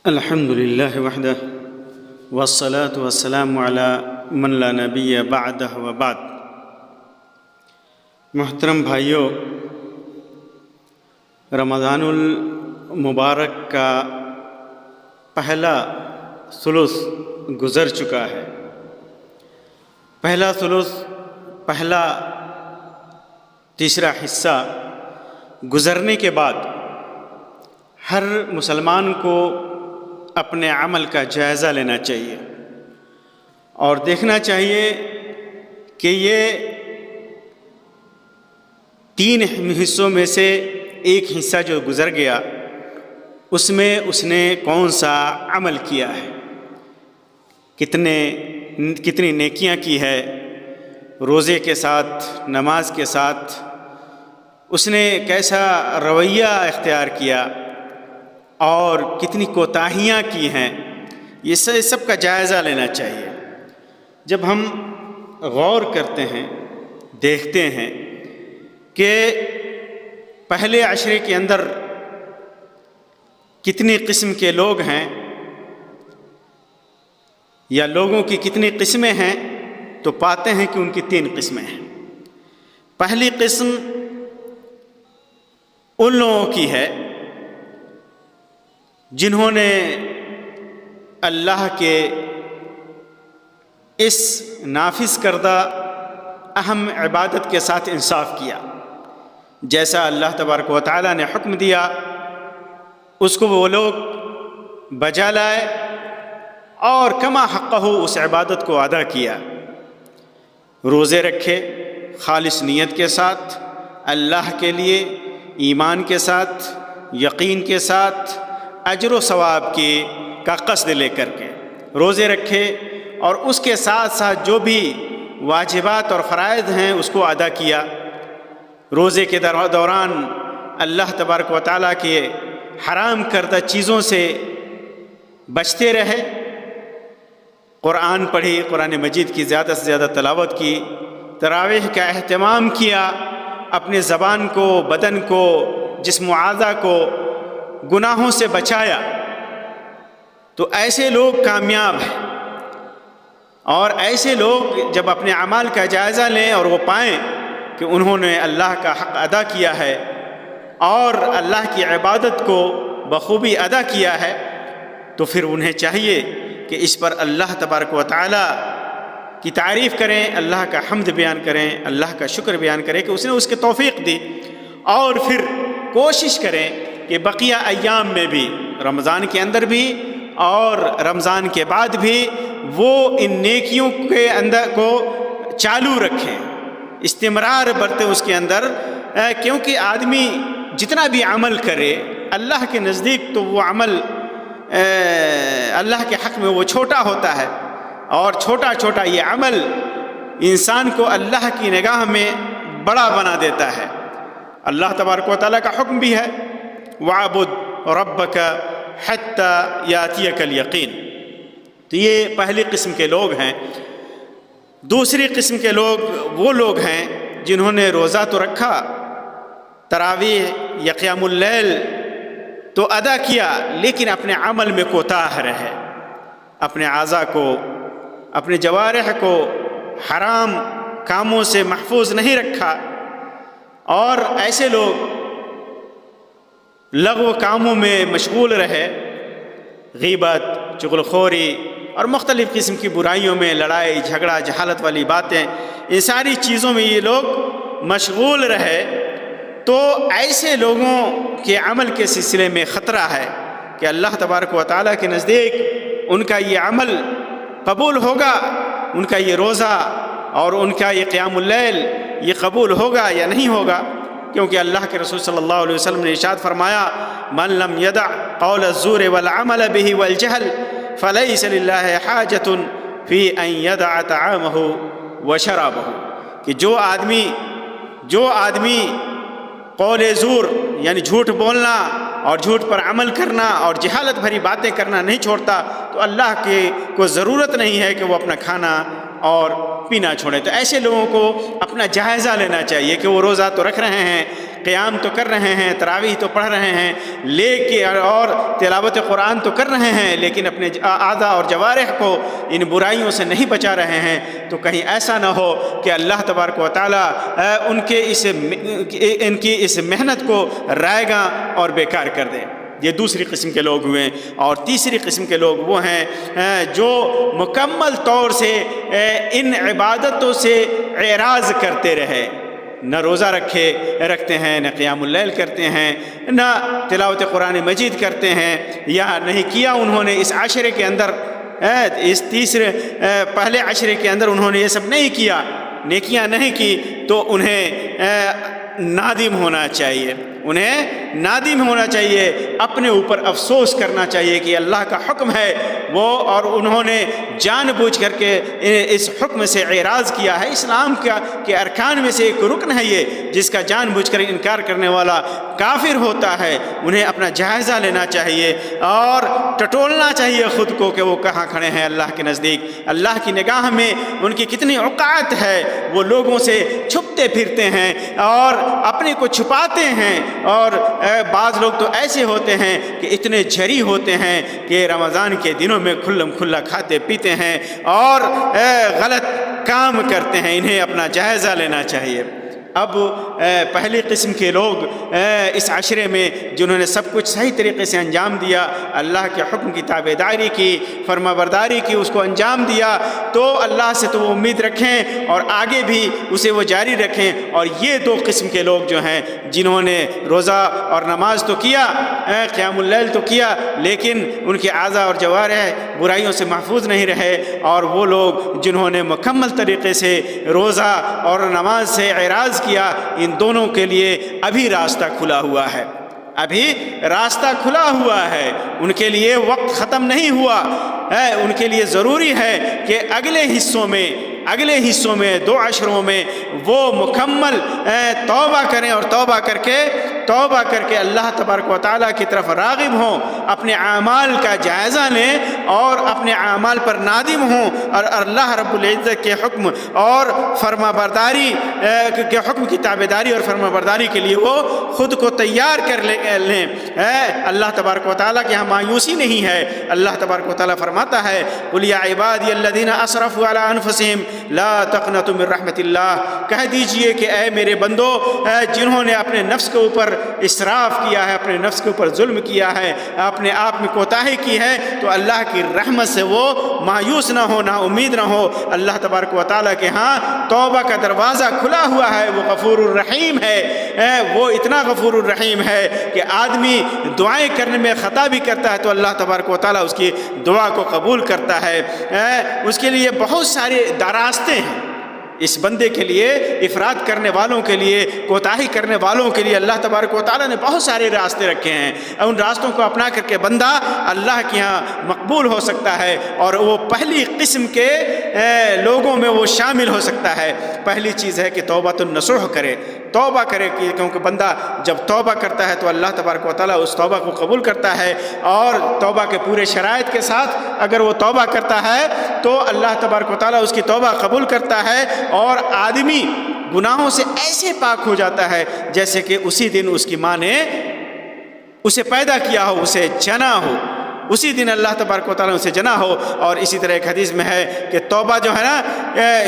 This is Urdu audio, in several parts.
الحمد للہ وحدہ والصلاة والسلام علی من لا نبی بعدہ وبعد۔ محترم بھائیوں، رمضان المبارک کا پہلا ثلث گزر چکا ہے۔ پہلا ثلث، پہلا تیسرا حصہ گزرنے کے بعد ہر مسلمان کو اپنے عمل کا جائزہ لینا چاہیے اور دیکھنا چاہیے کہ یہ 3 حصوں میں سے ایک حصہ جو گزر گیا اس میں اس نے کون سا عمل کیا ہے، کتنی نیکیاں کی ہے، روزے کے ساتھ، نماز کے ساتھ اس نے کیسا رویہ اختیار کیا اور کتنی کوتاہیاں کی ہیں، یہ سب کا جائزہ لینا چاہیے۔ جب ہم غور کرتے ہیں، دیکھتے ہیں کہ پہلے عشرے کے اندر کتنی قسم کے لوگ ہیں یا لوگوں کی کتنی قسمیں ہیں، تو پاتے ہیں کہ ان کی 3 قسمیں ہیں۔ پہلی قسم ان لوگوں کی ہے جنہوں نے اللہ کے اس نافذ کردہ اہم عبادت کے ساتھ انصاف کیا، جیسا اللہ تبارک و تعالیٰ نے حکم دیا اس کو وہ لوگ بجا لائے اور کما حقہ اس عبادت کو ادا کیا، روزے رکھے خالص نیت کے ساتھ، اللہ کے لیے ایمان کے ساتھ، یقین کے ساتھ، اجر و ثواب کا قصد لے کر کے روزے رکھے اور اس کے ساتھ ساتھ جو بھی واجبات اور فرائض ہیں اس کو ادا کیا۔ روزے کے دوران اللہ تبارک و تعالیٰ کے حرام کردہ چیزوں سے بچتے رہے، قرآن پڑھی، قرآن مجید کی زیادہ سے زیادہ تلاوت کی، تراویح کا اہتمام کیا، اپنے زبان کو، بدن کو، جسم و اعضاء کو گناہوں سے بچایا، تو ایسے لوگ کامیاب ہیں۔ اور ایسے لوگ جب اپنے اعمال کا جائزہ لیں اور وہ پائیں کہ انہوں نے اللہ کا حق ادا کیا ہے اور اللہ کی عبادت کو بخوبی ادا کیا ہے، تو پھر انہیں چاہیے کہ اس پر اللہ تبارک و تعالیٰ کی تعریف کریں، اللہ کا حمد بیان کریں، اللہ کا شکر بیان کریں کہ اس نے اس کی توفیق دی، اور پھر کوشش کریں کہ بقیہ ایام میں بھی، رمضان کے اندر بھی اور رمضان کے بعد بھی، وہ ان نیکیوں کے اندر کو چالو رکھیں، استمرار برتیں اس کے اندر، کیونکہ آدمی جتنا بھی عمل کرے اللہ کے نزدیک تو وہ عمل اللہ کے حق میں وہ چھوٹا ہوتا ہے، اور چھوٹا چھوٹا یہ عمل انسان کو اللہ کی نگاہ میں بڑا بنا دیتا ہے۔ اللہ تبارک و تعالیٰ کا حکم بھی ہے وَاعْبُدْ رَبَّكَ حَتَّى يَأْتِيَكَ الْيَقِينُ۔ تو یہ پہلی قسم کے لوگ ہیں۔ دوسری قسم کے لوگ وہ لوگ ہیں جنہوں نے روزہ تو رکھا، تراویح یا قیام اللیل تو ادا کیا، لیکن اپنے عمل میں کوتاہ رہے، اپنے اعضاء کو، اپنے جوارح کو حرام کاموں سے محفوظ نہیں رکھا، اور ایسے لوگ لغو کاموں میں مشغول رہے، غیبت، چغل خوری اور مختلف قسم کی برائیوں میں، لڑائی جھگڑا، جہالت والی باتیں، ان ساری چیزوں میں یہ لوگ مشغول رہے، تو ایسے لوگوں کے عمل کے سلسلے میں خطرہ ہے کہ اللہ تبارک و تعالیٰ کے نزدیک ان کا یہ عمل قبول ہوگا، ان کا یہ روزہ اور ان کا یہ قیام اللیل یہ قبول ہوگا یا نہیں ہوگا، کیونکہ اللہ کے رسول صلی اللہ علیہ وسلم نے ارشاد فرمایا من لم يدع قول الزور والعمل به والجهل فليس لله حاجة في ان يدع طعامه وشرابه، کہ جو آدمی قول زور یعنی جھوٹ بولنا اور جھوٹ پر عمل کرنا اور جہالت بھری باتیں کرنا نہیں چھوڑتا، تو اللہ کو ضرورت نہیں ہے کہ وہ اپنا کھانا اور پینا چھوڑے۔ تو ایسے لوگوں کو اپنا جائزہ لینا چاہیے کہ وہ روزہ تو رکھ رہے ہیں، قیام تو کر رہے ہیں، تراویح تو پڑھ رہے ہیں، لیکن اور تلاوت قرآن تو کر رہے ہیں، لیکن اپنے اعضاء اور جوارح کو ان برائیوں سے نہیں بچا رہے ہیں، تو کہیں ایسا نہ ہو کہ اللہ تبارک و تعالیٰ ان کی اس محنت کو رائیگاں اور بیکار کر دیں۔ یہ دوسری قسم کے لوگ ہوئے۔ اور تیسری قسم کے لوگ وہ ہیں جو مکمل طور سے ان عبادتوں سے اعراض کرتے رہے، نہ روزہ رکھتے ہیں، نہ قیام اللیل کرتے ہیں، نہ تلاوت قرآن مجید کرتے ہیں، یا نہیں کیا انہوں نے اس عشرے کے اندر، اس پہلے عشرے کے اندر انہوں نے یہ سب نہیں کیا، نیکیاں نہیں کی، تو انہیں نادم ہونا چاہیے، انہیں نادم ہونا چاہیے، اپنے اوپر افسوس کرنا چاہیے کہ اللہ کا حکم ہے وہ، اور انہوں نے جان بوجھ کر کے اس حکم سے اعراض کیا ہے۔ اسلام کے ارکان میں سے ایک رکن ہے یہ، جس کا جان بوجھ کر انکار کرنے والا کافر ہوتا ہے۔ انہیں اپنا جائزہ لینا چاہیے اور ٹٹولنا چاہیے خود کو کہ وہ کہاں کھڑے ہیں اللہ کے نزدیک، اللہ کی نگاہ میں ان کی کتنی اوقات ہے، وہ لوگوں سے چھپتے پھرتے ہیں اور اپنے کو چھپاتے ہیں، اور بعض لوگ تو ایسے ہوتے ہیں کہ اتنے جھری ہوتے ہیں کہ رمضان کے دنوں میں کھلم کھلا کھاتے پیتے ہیں اور غلط کام کرتے ہیں۔ انہیں اپنا جائزہ لینا چاہیے۔ اب پہلی قسم کے لوگ اس عشرے میں جنہوں نے سب کچھ صحیح طریقے سے انجام دیا، اللہ کے حکم کی تابعداری کی، فرما برداری کی، اس کو انجام دیا، تو اللہ سے تو وہ امید رکھیں اور آگے بھی اسے وہ جاری رکھیں۔ اور یہ دو قسم کے لوگ جو ہیں جنہوں نے روزہ اور نماز تو کیا، قیام اللیل تو کیا، لیکن ان کے اعضاء اور جوارح برائیوں سے محفوظ نہیں رہے، اور وہ لوگ جنہوں نے مکمل طریقے سے روزہ اور نماز سے اعراض کیا، ان دونوں کے لیے ابھی راستہ کھلا ہوا ہے، ابھی راستہ کھلا ہوا ہے، ان کے لیے وقت ختم نہیں ہوا ہے۔ ان کے لیے ضروری ہے کہ اگلے حصوں میں 2 عشروں میں وہ مکمل توبہ کریں، اور توبہ کر کے اللہ تبارک و تعالیٰ کی طرف راغب ہوں، اپنے اعمال کا جائزہ لیں اور اپنے اعمال پر نادم ہوں، اور اللہ رب العزت کے حکم اور فرما برداری کے حکم کی تابعداری اور فرما برداری کے لیے وہ خود کو تیار کر لیں۔ اللہ تبارک و تعالیٰ کے یہاں مایوسی نہیں ہے۔ اللہ تبارک و تعالیٰ فرماتا ہے قُلْ يَا عِبَادِيَ الَّذِينَ أَسْرَفُوا عَلَىٰ أَنفُسِهِمْ لَا تَقْنَطُوا مِن رَحْمَةِ اللَّهِ، کہہ دیجئے کہ اے میرے بندو، جنہوں نے اپنے نفس کے اوپر اسراف کیا ہے، اپنے نفس کے اوپر ظلم کیا ہے، اپنے آپ میں کوتاہی کی ہے، تو اللہ کی رحمت سے وہ مایوس نہ ہو، نا امید نہ ہو۔ اللہ تبارک و تعالیٰ کے ہاں توبہ کا دروازہ کھلا ہوا ہے، وہ غفور الرحیم ہے، وہ اتنا غفور الرحیم ہے کہ آدمی دعائیں کرنے میں خطا بھی کرتا ہے تو اللہ تبارک و تعالیٰ اس کی دعا کو قبول کرتا ہے۔ اس کے لیے بہت سارے راستے ہیں، اس بندے کے لیے، افراد کرنے والوں کے لیے، کوتاہی کرنے والوں کے لیے اللہ تبارک و تعالیٰ نے بہت سارے راستے رکھے ہیں۔ ان راستوں کو اپنا کر کے بندہ اللہ کے یہاں مقبول ہو سکتا ہے، اور وہ پہلی قسم کے لوگوں میں وہ شامل ہو سکتا ہے۔ پہلی چیز ہے کہ توبۃ النصوح کرے، توبہ کرے، کیونکہ بندہ جب توبہ کرتا ہے تو اللہ تبارک و تعالیٰ اس توبہ کو قبول کرتا ہے، اور توبہ کے پورے شرائط کے ساتھ اگر وہ توبہ کرتا ہے تو اللہ تبارک و تعالیٰ اس کی توبہ قبول کرتا ہے، اور آدمی گناہوں سے ایسے پاک ہو جاتا ہے جیسے کہ اسی دن اس کی ماں نے اسے پیدا کیا ہو، اسے جنا ہو، اسی دن اللہ تبارک و تعالیٰ اسے جنا ہو۔ اور اسی طرح ایک حدیث میں ہے کہ توبہ جو ہے نا،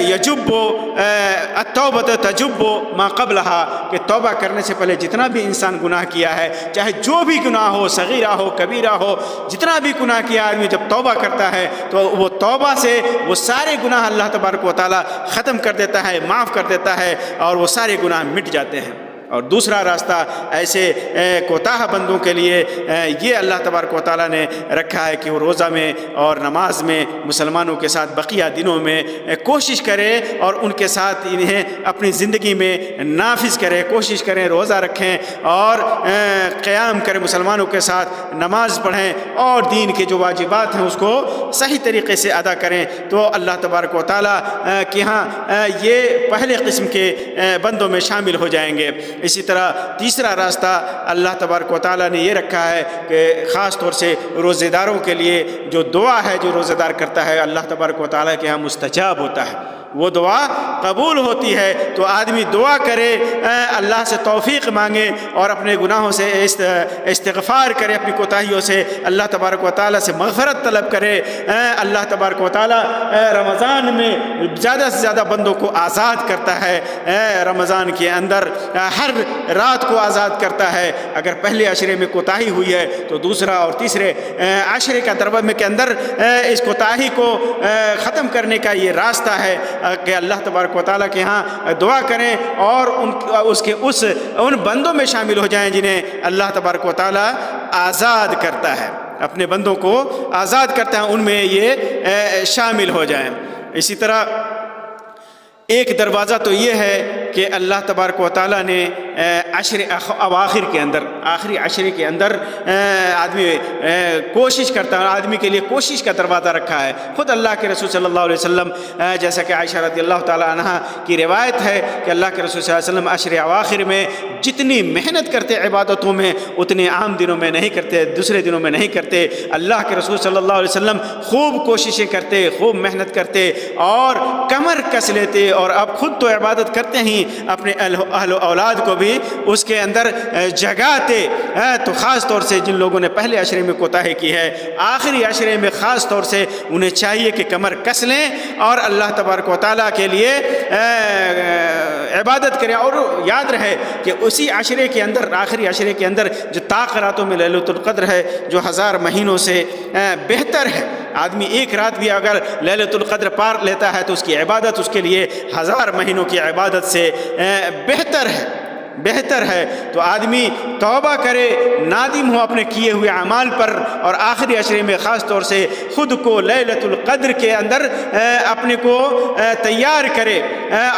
یجب التوبۃ تجب ما قبلها، کہ توبہ کرنے سے پہلے جتنا بھی انسان گناہ کیا ہے، چاہے جو بھی گناہ ہو، صغیرہ ہو کبیرہ ہو، جتنا بھی گناہ کیا آدمی جب توبہ کرتا ہے تو وہ توبہ سے وہ سارے گناہ اللہ تبارک و تعالیٰ ختم کر دیتا ہے، معاف کر دیتا ہے، اور وہ سارے گناہ مٹ جاتے ہیں۔ اور دوسرا راستہ ایسے کوتاہ بندوں کے لیے یہ اللہ تبارک و تعالیٰ نے رکھا ہے کہ وہ روزہ میں اور نماز میں مسلمانوں کے ساتھ بقیہ دنوں میں کوشش کرے اور ان کے ساتھ انہیں اپنی زندگی میں نافذ کرے، کوشش کریں، روزہ رکھیں اور قیام کریں، مسلمانوں کے ساتھ نماز پڑھیں اور دین کے جو واجبات ہیں اس کو صحیح طریقے سے ادا کریں، تو اللہ تبارک و تعالیٰ کے ہاں یہ پہلے قسم کے بندوں میں شامل ہو جائیں گے۔ اسی طرح تیسرا راستہ اللہ تبارک و تعالیٰ نے یہ رکھا ہے کہ خاص طور سے روزے داروں کے لیے جو دعا ہے جو روزے دار کرتا ہے اللہ تبارک و تعالیٰ کے ہاں مستجاب ہوتا ہے۔ وہ دعا قبول ہوتی ہے۔ تو آدمی دعا کرے، اللہ سے توفیق مانگے اور اپنے گناہوں سے استغفار کرے، اپنی کوتاہیوں سے اللہ تبارک و تعالیٰ سے مغفرت طلب کرے۔ اللہ تبارک و تعالیٰ رمضان میں زیادہ سے زیادہ بندوں کو آزاد کرتا ہے، رمضان کے اندر ہر رات کو آزاد کرتا ہے۔ اگر پہلے عشرے میں کوتاہی ہوئی ہے تو دوسرا اور تیسرے عشرے کا درمیان کے اندر اس کوتاہی کو ختم کرنے کا یہ راستہ ہے کہ اللہ تبارک و تعالیٰ کے ہاں دعا کریں اور ان بندوں میں شامل ہو جائیں جنہیں اللہ تبارک و تعالیٰ آزاد کرتا ہے، اپنے بندوں کو آزاد کرتا ہے، ان میں یہ شامل ہو جائیں۔ اسی طرح ایک دروازہ تو یہ ہے کہ اللہ تبارک و تعالیٰ نے عشر اواخر کے اندر، آخری عشرے کے اندر آدمی کوشش کرتا ہے، آدمی کے لیے کوشش کا دروازہ رکھا ہے۔ خود اللہ کے رسول صلی اللہ علیہ وسلم، جیسا کہ عائشہ رضی اللہ تعالیٰ عنہ کی روایت ہے کہ اللہ کے رسول صلی اللہ علیہ وسلم عشر اواخر میں جتنی محنت کرتے عبادتوں میں اتنے عام دنوں میں نہیں کرتے، دوسرے دنوں میں نہیں کرتے۔ اللہ کے رسول صلی اللہ علیہ وسلم خوب کوششیں کرتے، خوب محنت کرتے اور کمر کس لیتے، اور اب خود تو عبادت کرتے ہی اپنے اہل و اولاد کو بھی اس کے اندر جگاتے۔ تو خاص طور سے جن لوگوں نے پہلے عشرے میں کوتاہی کی ہے، آخری عشرے میں خاص طور سے انہیں چاہیے کہ کمر کس لیں اور اللہ تبارک و تعالیٰ کے لیے عبادت کریں۔ اور یاد رہے کہ اسی عشرے کے اندر، آخری عشرے کے اندر جو طاق راتوں میں لیلۃ القدر ہے، جو 1000 مہینوں سے بہتر ہے۔ آدمی ایک رات بھی اگر لیلۃ القدر پار لیتا ہے تو اس کی عبادت اس کے لیے 1000 مہینوں کی عبادت سے بہتر ہے۔ تو آدمی توبہ کرے، نادم ہو اپنے کیے ہوئے اعمال پر، اور آخری عشرے میں خاص طور سے خود کو لیلۃ القدر کے اندر اپنے کو تیار کرے،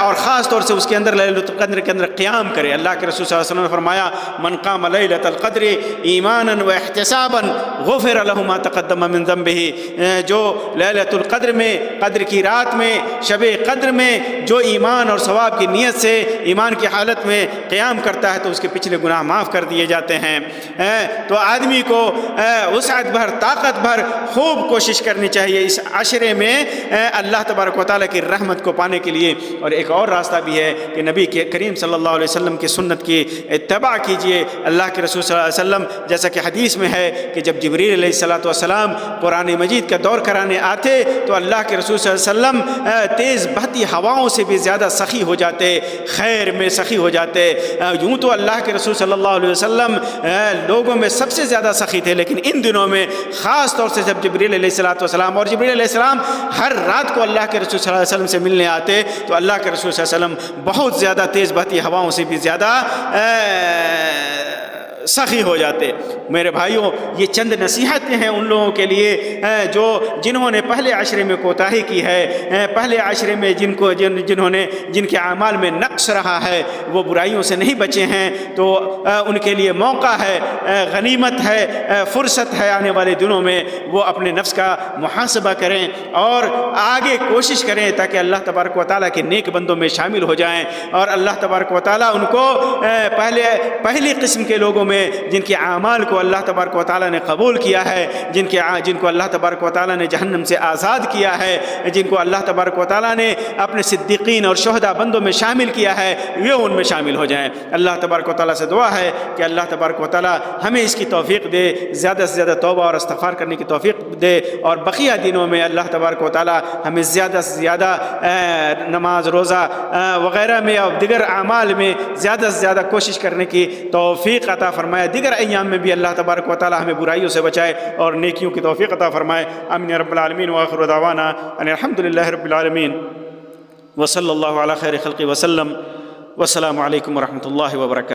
اور خاص طور سے اس کے اندر لیلۃ القدر کے اندر قیام کرے۔ اللہ کے رسول صلی اللہ علیہ وسلم نے فرمایا من قام لیلۃ القدر ایمانا واحتسابا غفر له ما تقدم من ذنبه، جو لیلۃ القدر میں، قدر کی رات میں، شب قدر میں جو ایمان اور ثواب کی نیت سے ایمان کی حالت میں قیام کرتا ہے تو اس کے پچھلے گناہ معاف کر دیے جاتے ہیں۔ تو آدمی کو وسعت بھر، طاقت بھر خوب کوشش کرنی چاہیے اس عشرے میں اللہ تبارک و تعالیٰ کی رحمت کو پانے کے لیے۔ اور ایک اور راستہ بھی ہے کہ نبی کے کریم صلی اللہ علیہ وسلم کی سنت کی اتباع کیجیے۔ اللہ کے رسول صلی اللہ علیہ وسلم جیسا کہ حدیث میں ہے کہ جب جبریل علیہ السلام قرآن مجید کا دور کرانے آتے تو اللہ کے رسول صلی اللہ علیہ وسلم تیز بہتی ہواؤں سے بھی زیادہ سخی ہو جاتے، خیر میں سخی ہو جاتے۔ یوں تو اللہ کے رسول صلی اللہ علیہ وسلم لوگوں میں سب سے زیادہ سخی تھے، لیکن ان دنوں میں خاص طور سے جب جبریل علیہ السلام، اور جبریل علیہ السلام ہر رات کو اللہ کے رسول صلی اللہ علیہ وسلم سے ملنے آتے، تو اللہ کے رسول صلی اللہ علیہ وسلم بہت زیادہ تیز بہتی ہواؤں سے بھی زیادہ سخی ہو جاتے۔ میرے بھائیوں، یہ چند نصیحتیں ہیں ان لوگوں کے لیے جنہوں نے پہلے عشرے میں کوتاہی کی ہے، پہلے عشرے میں جن کے اعمال میں نقص رہا ہے، وہ برائیوں سے نہیں بچے ہیں، تو ان کے لیے موقع ہے، غنیمت ہے، فرصت ہے آنے والے دنوں میں وہ اپنے نفس کا محاسبہ کریں اور آگے کوشش کریں تاکہ اللہ تبارک و تعالیٰ کے نیک بندوں میں شامل ہو جائیں، اور اللہ تبارک و تعالیٰ ان کو پہلی قسم کے لوگوں میں جن کے اعمال کو اللہ تبارک و تعالیٰ نے قبول کیا ہے، جن کو اللہ تبارک و تعالیٰ نے جہنم سے آزاد کیا ہے، جن کو اللہ تبارک و تعالیٰ نے اپنے صدیقین اور شہداء بندوں میں شامل کیا ہے، وہ ان میں شامل ہو جائیں۔ اللہ تبارک و تعالیٰ سے دعا ہے کہ اللہ تبارک و تعالیٰ ہمیں اس کی توفیق دے، زیادہ سے زیادہ توبہ اور استغفار کرنے کی توفیق دے، اور بقیہ دنوں میں اللہ تبارک و تعالیٰ ہمیں زیادہ سے زیادہ نماز، روزہ وغیرہ میں اور دیگر اعمال میں زیادہ سے زیادہ کوشش کرنے کی توفیق عطا فرمائے۔ دیگر ایام میں بھی اللہ تبارک و تعالیٰ ہمیں برائیوں سے بچائے اور نیکیوں کی توفیق عطا فرمائے۔ آمین یا رب العالمین، وآخر دعوانا ان الحمد للہ رب العالمین، وصلی اللہ علی خیر خلق وسلم، والسلام علیکم ورحمۃ اللہ وبرکاتہ۔